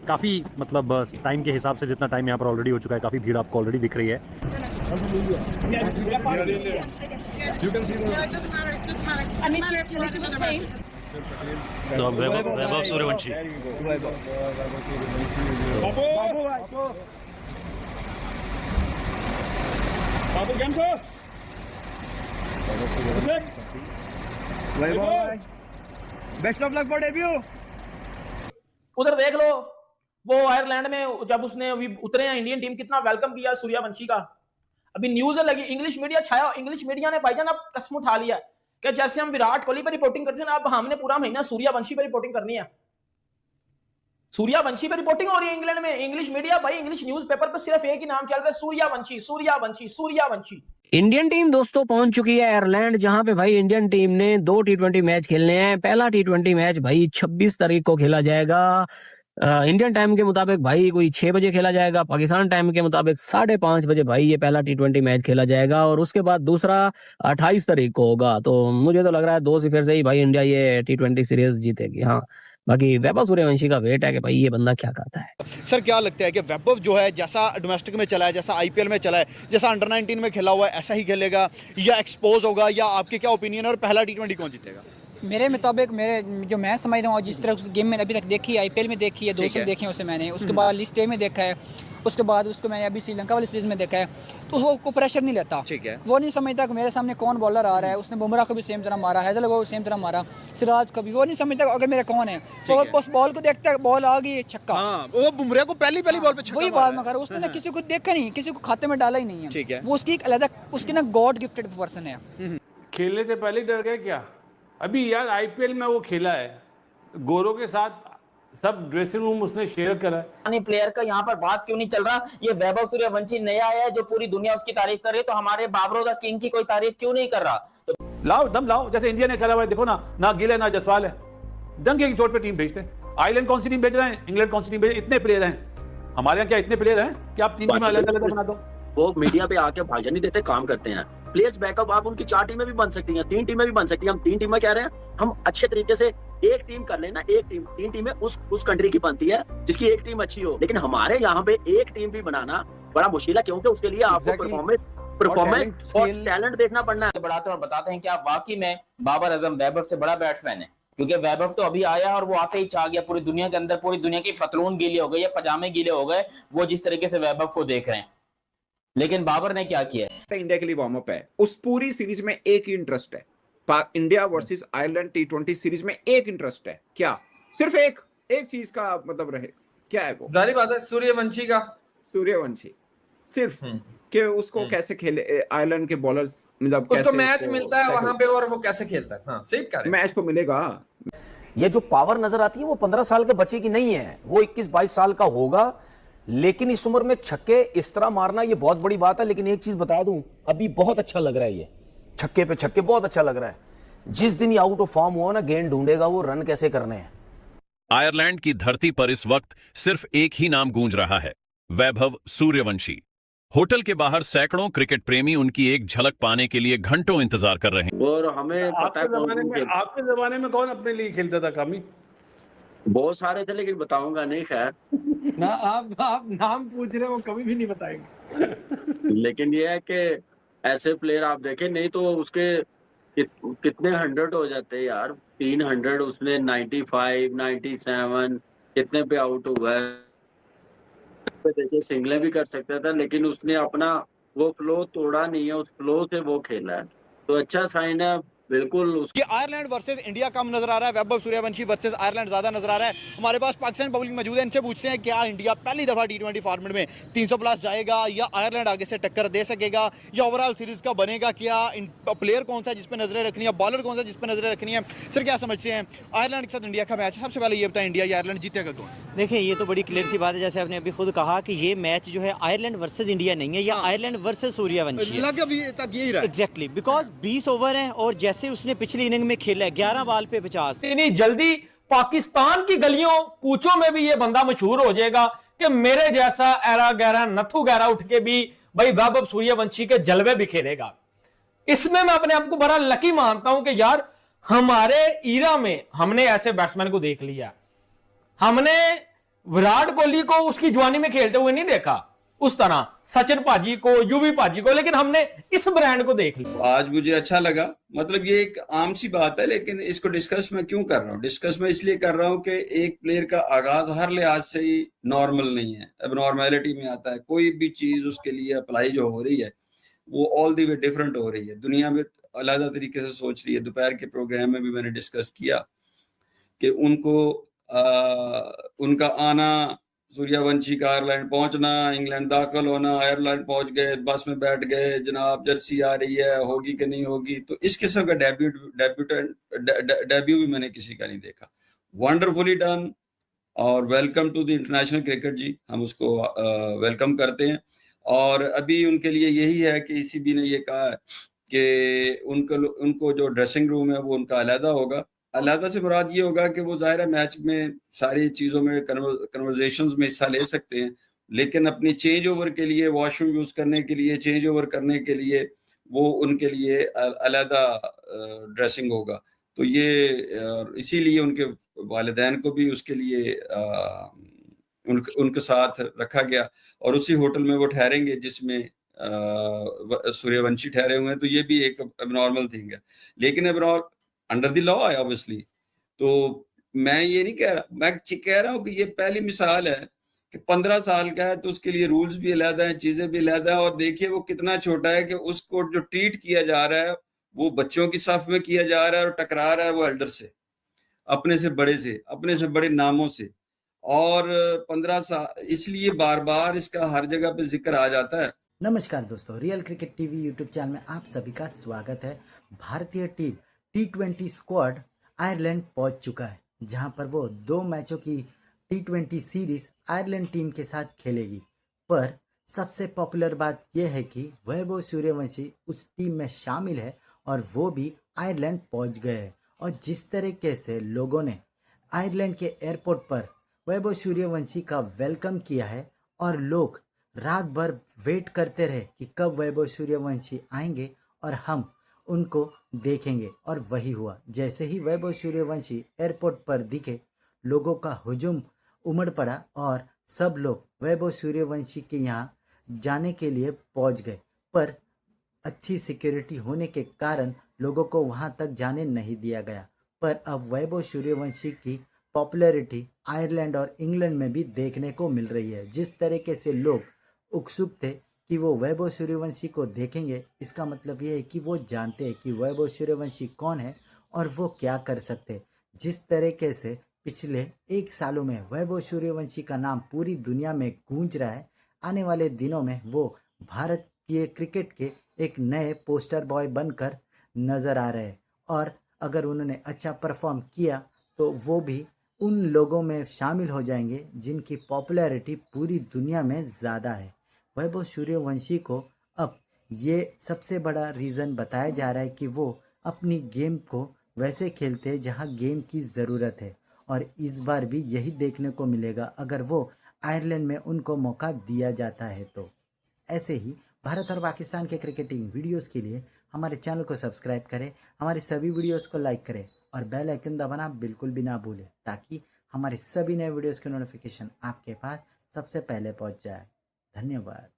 काफ़ी मतलब टाइम के हिसाब से जितना टाइम यहाँ पर ऑलरेडी हो चुका है, काफ़ी भीड़ आपको ऑलरेडी दिख रही है। तो अब Vaibhav Suryavanshi best of luck for debut. उधर देख लो, वो आयरलैंड में जब उसने अभी उतरे हैं इंडियन टीम, कितना वेलकम किया सूर्यवंशी का। अभी न्यूज लगी, इंग्लिश मीडिया छाया, इंग्लिश मीडिया ने भाईजान अब कसम उठा लिया कि जैसे हम विराट कोहली पर रिपोर्टिंग करते हैं, अब हमने पूरा महीना सूर्यवंशी पर रिपोर्टिंग करनी है। सूर्यवंशी पर रिपोर्टिंग हो रही है इंग्लैंड में। इंग्लिश मीडिया भाई, इंग्लिश न्यूज़पेपर पर सिर्फ एक ही नाम चल रहा है, सूर्यवंशी सूर्यवंशी सूर्यवंशी। इंडियन टीम दोस्तों पहुंच चुकी है आयरलैंड, जहां पे भाई इंडियन टीम ने 2 T20 मैच खेलने हैं। पहला T20 मैच भाई 26 तारीख को खेला जाएगा इंडियन टाइम के मुताबिक, भाई कोई 6 बजे खेला जाएगा। पाकिस्तान टाइम के मुताबिक 5:30 बजे भाई ये पहला T20 मैच खेला जाएगा, और उसके बाद दूसरा 28 तारीख को होगा। तो मुझे तो लग रहा है 2 सिफर से ही भाई इंडिया ये T20 सीरीज जीतेगी। हाँ, बाकी वैभव सूर्यवंशी का वेट है कि भाई ये बंदा क्या करता है। सर क्या लगता है कि वैभव जो है जैसा डोमेस्टिक में चला है, जैसा आईपीएल में चला है, जैसा अंडर 19 में खेला हुआ है, ऐसा ही खेलेगा या एक्सपोज होगा, या आपके क्या ओपिनियन है, और पहला T20 कौन जीतेगा? मेरे मुताबिक, मेरे जो मैं समझ रहा हूँ, जिस तरह उस गेम में अभी तक देखी है, आईपीएल में देखी है, 2 से देखे हैं उसे मैंने, उसके बाद लिस्ट ए में देखा है, उसके बाद उसको मैंने अभी श्रीलंका वाली सीरीज में देखा है, तो वो को प्रेशर नहीं लेता। ठीक है, वो नहीं समझता कि मेरे सामने कौन बॉलर आ रहा है। उसने बुमराह को भी सेम तरह मारा, हैजल को सेम तरह मारा, सिराज को भी। वो नहीं समझता अगर मेरा कौन है, तो उस बॉल को देखता है, बॉल आ गई छक्का। हाँ, वो बुमराह को पहली बॉल पे छक्का वही बात मैं कर रहा हूँ, उसने किसी को देखा नहीं, किसी को खाते में डाला ही नहीं है। ठीक है, वो उसकी एक अलग, उसकी ना गॉड गिफ्टेड पर्सन है। खेलने से पहले डर गए क्या? अभी यार आईपीएल में वो खेला है, गोरों के साथ सब ड्रेसिंग रूम उसने शेयर करा है। प्लेयर का यहाँ पर बात क्यों नहीं चल रहा? ये वैभव सूर्यवंशी नया है जो पूरी दुनिया उसकी तारीफ कर रही है, तो हमारे बाबरों द किंग की कोई तारीफ क्यों नहीं कर रहा? तो लाओ दम लाओ, जैसे इंडिया ने करा हुआ है। देखो ना गिल है ना जसवाल है, डंके की चोट पे टीम भेजते हैं। आयरलैंड कौन सी टीम भेज रहे हैं, इंग्लैंड कौन सी टीम भेज रहे हैं? इतने प्लेयर हैं हमारे यहाँ, क्या इतने प्लेयर हैं कि आप 3 टीम अलग अलग बना दो? वो मीडिया पे आके भाषण नहीं देते, काम करते हैं। प्लेयर्स बैकअप आप उनकी 4 टीमें भी बन सकती हैं, 3 टीमें भी बन सकती हैं। हम 3 टीमें कह रहे हैं, हम अच्छे तरीके से एक टीम कर लेना, एक टीम 3 टीमें उस कंट्री की बनती है जिसकी एक टीम अच्छी हो। लेकिन हमारे यहाँ पे एक टीम भी बनाना बड़ा मुश्किल है, क्योंकि उसके लिए आपको परफॉर्मेंस और टैलेंट देखना पड़ना है। बढ़ाते और बताते हैं कि आप वाकई में बाबर आजम वैभव से बड़ा बैट्समैन है, क्योंकि वैभव तो अभी आया और वो आते ही छा गया पूरी दुनिया के अंदर। पूरी दुनिया की पतलून गीले हो गए या पजामे गीले हो गए वो जिस तरीके से वैभव को देख रहे हैं। लेकिन बाबर ने क्या किया? इंडिया के लिए वार्म अप है, उस पूरी सीरीज में एक ही इंटरेस्ट है, India versus Ireland T20 series में एक इंटरेस्ट है। क्या सिर्फ एक चीज का मतलब रहे, क्या है वो? जारी बात है, सूर्यवंशी सिर्फ कि उसको कैसे खेले आयरलैंड के बॉलर्स, मतलब उसको मैच मिलता है वहां पे और वो कैसे खेलता है। हाँ, सही कह रहे हैं, मैच को मिलेगा। ये जो पावर नजर आती है वो 15 साल के बच्चे की नहीं है, वो 21-22 साल का होगा। लेकिन इस उम्र में छक्के इस तरह मारना ये बहुत बड़ी बात है। लेकिन एक चीज बता दूं, अभी बहुत अच्छा लग रहा है, ये छक्के पे छक्के बहुत अच्छा लग रहा है। जिस दिन ये आउट ऑफ फॉर्म हुआ ना, गेंद ढूंढेगा वो रन कैसे करने हैं। आयरलैंड की धरती पर इस वक्त सिर्फ एक ही नाम गूंज रहा है, वैभव सूर्यवंशी। होटल के बाहर सैकड़ों क्रिकेट प्रेमी उनकी एक झलक पाने के लिए घंटों इंतजार कर रहे हैं। और हमें पता है आपके जमाने में कौन अपने लिए खेलता था कामी? बहुत सारे थे, लेकिन बताऊंगा नहीं। खैर ना, आप नाम पूछ रहे हो, वो कभी भी नहीं बताएंगे। लेकिन ये है कि ऐसे प्लेयर आप देखें, नहीं तो उसके कितने 100 हो जाते हैं यार। 300 उसने 95, 97 कितने पे आउट हुआ है। देखिए सिंगलें भी कर सकता था, लेकिन उसने अपना वो फ्लो तोड़ा नहीं है, उस फ्लो से वो खेला है, तो अच्छा साइन है। बिल्कुल कि आयरलैंड वर्सेस इंडिया कम नजर आ रहा है, वैभव सूर्यवंशी वर्सेस आयरलैंड ज्यादा नजर आ रहा है। हमारे पास पाकिस्तान पब्लिक मौजूद है, इनसे पूछते हैं क्या इंडिया पहली दफा T20 फॉर्मेट में 300 प्लस जाएगा, या आयरलैंड आगे से टक्कर दे सकेगा, या ओवरऑल सीरीज का बनेगा क्या? प्लेयर कौन सा जिस पे नजरें रखनी है, बॉलर कौन सा जिस पे नजरें रखनी है? सर क्या समझते हैं आयरलैंड के साथ इंडिया का मैच? सबसे पहले ये बताएं, इंडिया या आयरलैंड जीतेगा कौन? देखिए ये तो बड़ी क्लियर सी बात है, जैसे आपने अभी खुद कहा कि ये मैच जो है आयरलैंड वर्सेस इंडिया नहीं है, या आयरलैंड वर्सेस सूर्यवंशी है। अभी तक यही रहा एग्जैक्टली, बिकॉज 20 ओवर हैं और जैसे उसने पिछली इनिंग में खेला है 11 बॉल पे 50। इतनी जल्दी पाकिस्तान की गलियों कूचों में भी ये बंदा मशहूर हो जाएगा कि मेरे जैसा एरा गहरा नथु गहरा उठ के भी भाई वैभव सूर्यवंशी के जलवे बिखेरेगा। इसमें मैं अपने आप को बड़ा लकी मानता हूं कि यार हमारे ईरा में हमने ऐसे बैट्समैन को देख लिया। हमने विराट कोहली को उसकी जवानी में खेलते हुए नहीं देखा उस तरह, सचिन पाजी को, युवी पाजी को, लेकिन हमने इस ब्रांड को देख लिया। आज मुझे अच्छा लगा, मतलब ये एक आम सी बात है, लेकिन इसको डिस्कस मैं क्यों कर रहा हूँ? डिस्कस मैं इसलिए कर रहा हूँ कि एक प्लेयर का आगाज हर लिहाज से ही नॉर्मल नहीं है, अब नॉर्मेलिटी में आता है। कोई भी चीज उसके लिए अप्लाई जो हो रही है वो ऑल दी वे डिफरेंट हो रही है, दुनिया में अलग तरीके से सोच रही है। दोपहर के प्रोग्राम में भी मैंने डिस्कस किया कि उनका आना, सूर्यवंशी का आयरलैंड पहुंचना, इंग्लैंड दाखिल होना, आयरलैंड पहुंच गए, बस में बैठ गए, जनाब जर्सी आ रही है, होगी कि नहीं होगी, तो इस किस्म का डेब्यू भी मैंने किसी का नहीं देखा। वंडरफुली डन और welcome to the international cricket जी, हम उसको वेलकम करते हैं। और अभी उनके लिए यही है कि ECB ने ये कहा है कि उनको जो ड्रेसिंग रूम है वो उनका अलहदा होगा। अलहदा से मुराद ये होगा कि वो ज़ाहिर है मैच में सारी चीज़ों में कन्वर्सेशंस में हिस्सा ले सकते हैं, लेकिन अपनी चेंज ओवर के लिए, वॉशरूम यूज़ करने के लिए, चेंज ओवर करने के लिए वो उनके लिए अलहदा ड्रेसिंग होगा। तो ये इसीलिए उनके वालिदैन को भी उसके लिए उनके साथ रखा गया और उसी होटल में वो ठहरेंगे जिसमें सूर्यवंशी ठहरे हुए हैं। तो ये भी एक एबनॉर्मल थिंग है, लेकिन अंडर द लॉ है ऑब्वियसली। तो मैं ये नहीं कह रहा, मैं कह रहा हूँ कि ये पहली मिसाल है कि 15 साल का है तो उसके लिए रूल्स भी अलग हैं, चीजें भी अलग हैं। और देखिए वो कितना छोटा है कि उसको जो ट्रीट किया जा रहा है वो बच्चों की साफ में किया जा रहा है और टकरा रहा है वो एल्डर से, अपने से बड़े नामों से। और 15 साल, इसलिए बार बार इसका हर जगह पे जिक्र आ जाता है। नमस्कार दोस्तों, real cricket TV YouTube channel में आप सभी का स्वागत है। भारतीय टीम T20 स्क्वाड आयरलैंड पहुंच चुका है, जहां पर वो 2 मैचों की T20 सीरीज आयरलैंड टीम के साथ खेलेगी। पर सबसे पॉपुलर बात यह है कि वैभव सूर्यवंशी उस टीम में शामिल है और वो भी आयरलैंड पहुंच गए हैं। और जिस तरीके से लोगों ने आयरलैंड के एयरपोर्ट पर वैभव सूर्यवंशी का वेलकम किया है और लोग रात भर वेट करते रहे कि कब वैभव सूर्यवंशी आएंगे और हम उनको देखेंगे, और वही हुआ। जैसे ही वैभव सूर्यवंशी एयरपोर्ट पर दिखे, लोगों का हुजूम उमड़ पड़ा और सब लोग वैभव सूर्यवंशी के यहाँ जाने के लिए पहुँच गए। पर अच्छी सिक्योरिटी होने के कारण लोगों को वहाँ तक जाने नहीं दिया गया। पर अब वैभव सूर्यवंशी की पॉपुलैरिटी आयरलैंड और इंग्लैंड में भी देखने को मिल रही है। जिस तरीके से लोग उत्सुक थे कि वो वैभव सूर्यवंशी को देखेंगे, इसका मतलब ये है कि वो जानते हैं कि वैभव सूर्यवंशी कौन है और वो क्या कर सकते हैं। जिस तरीके से पिछले 1 सालों में वैभव सूर्यवंशी का नाम पूरी दुनिया में गूंज रहा है, आने वाले दिनों में वो भारत के क्रिकेट के एक नए पोस्टर बॉय बनकर नज़र आ रहे हैं। और अगर उन्होंने अच्छा परफॉर्म किया तो वो भी उन लोगों में शामिल हो जाएंगे जिनकी पॉपुलैरिटी पूरी दुनिया में ज़्यादा है। वैभव सूर्यवंशी को अब ये सबसे बड़ा रीज़न बताया जा रहा है कि वो अपनी गेम को वैसे खेलते हैं जहां गेम की ज़रूरत है। और इस बार भी यही देखने को मिलेगा अगर वो आयरलैंड में उनको मौका दिया जाता है। तो ऐसे ही भारत और पाकिस्तान के क्रिकेटिंग वीडियोस के लिए हमारे चैनल को सब्सक्राइब करें, हमारे सभी वीडियोस को लाइक करें और बेल आइकन दबाना बिल्कुल भी ना भूलें, ताकि हमारे सभी नए वीडियोस के नोटिफिकेशन आपके पास सबसे पहले पहुंच जाए। धन्यवाद।